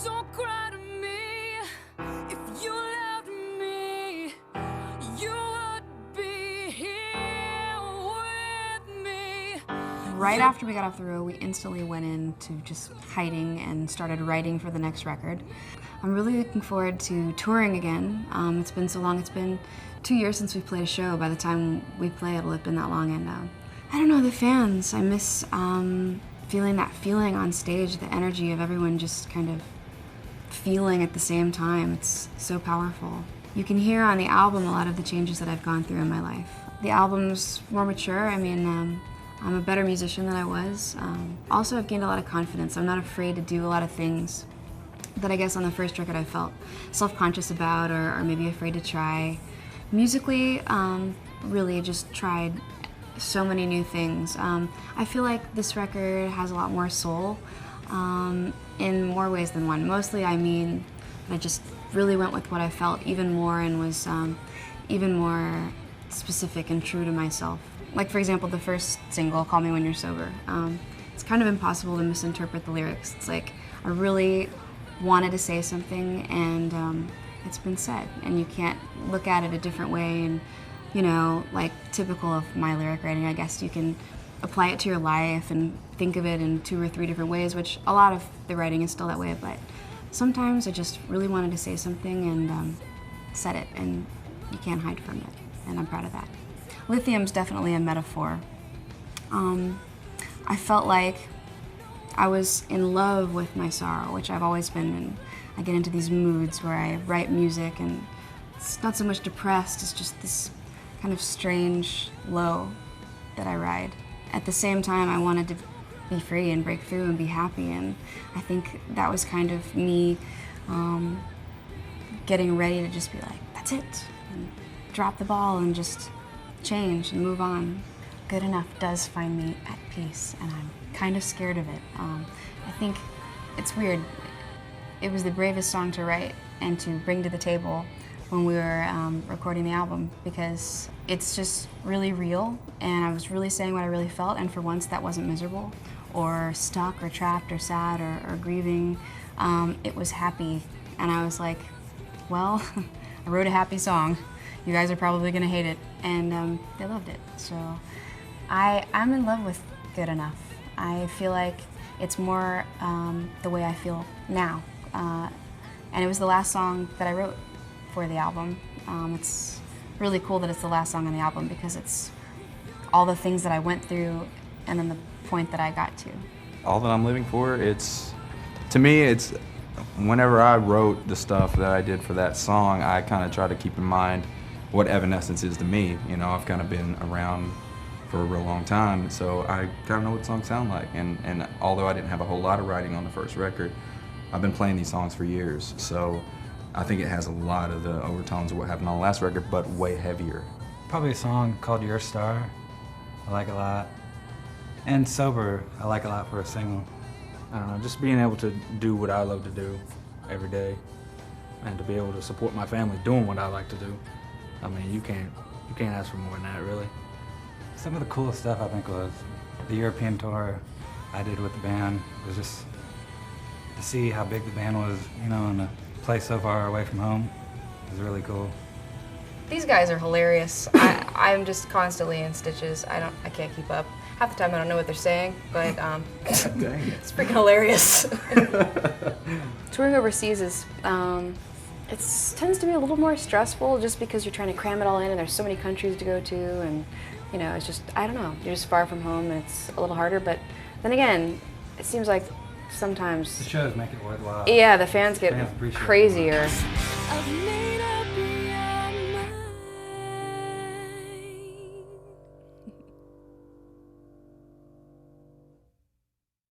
Don't cry to me. If you loved me, you would be here with me. Right after we got off the road, we instantly went into just hiding and started writing for the next record. I'm really looking forward to touring again. It's been so long. It's been 2 years since we played a show. By the time we play, it'll have been that long. And I don't know, the fans. I miss feeling that feeling on stage, the energy of everyone just kind of feeling at the same time. It's so powerful. You can hear on the album a lot of the changes that I've gone through in my life. The album's more mature. I mean, I'm a better musician than I was. Also, I've gained a lot of confidence. I'm not afraid to do a lot of things that I guess on the first record I felt self-conscious about or maybe afraid to try. Musically, really just tried so many new things. I feel like this record has a lot more soul in more ways than one. Mostly, I mean, I just really went with what I felt even more and was even more specific and true to myself. Like, for example, the first single, Call Me When You're Sober. It's kind of impossible to misinterpret the lyrics. It's like I really wanted to say something and it's been said, and you can't look at it a different way. And you know, like typical of my lyric writing, I guess you can apply it to your life and think of it in 2 or 3 different ways, which a lot of the writing is still that way, but sometimes I just really wanted to say something and said it, and you can't hide from it, and I'm proud of that. Lithium's definitely a metaphor. I felt like I was in love with my sorrow, which I've always been, and I get into these moods where I write music and it's not so much depressed, it's just this kind of strange low that I ride. At the same time, I wanted to be free and break through and be happy, and I think that was kind of me getting ready to just be like, that's it, and drop the ball and just change and move on. Good Enough does find me at peace, and I'm kind of scared of it. I think it's weird. It was the bravest song to write and to bring to the table when we were recording the album, because it's just really real, and I was really saying what I really felt, and for once that wasn't miserable or stuck or trapped or sad or grieving. It was happy, and I was like, well, I wrote a happy song. You guys are probably gonna hate it, and they loved it. So I'm in love with Good Enough. I feel like it's more the way I feel now, and it was the last song that I wrote for the album. It's really cool that it's the last song on the album because it's all the things that I went through and then the point that I got to. All that I'm living for, to me, it's whenever I wrote the stuff that I did for that song, I kind of try to keep in mind what Evanescence is to me. You know, I've kind of been around for a real long time, so I kind of know what songs sound like. And although I didn't have a whole lot of writing on the first record, I've been playing these songs for years. So I think it has a lot of the overtones of what happened on the last record, but way heavier. Probably a song called Your Star. I like a lot. And Sober, I like a lot for a single. I don't know, just being able to do what I love to do every day and to be able to support my family doing what I like to do. I mean, you can't ask for more than that, really. Some of the coolest stuff, I think, was the European tour I did with the band. It was just to see how big the band was, you know, and to play so far away from home. It was really cool. These guys are hilarious. I'm just constantly in stitches. I can't keep up. Half the time I don't know what they're saying, but it's freaking hilarious. Touring overseas is, it tends to be a little more stressful just because you're trying to cram it all in and there's so many countries to go to, and you know, it's just, I don't know, you're just far from home and it's a little harder, but then again, it seems like sometimes The shows make it worthwhile. yeah, the fans get Fans appreciate it. crazier. Of me.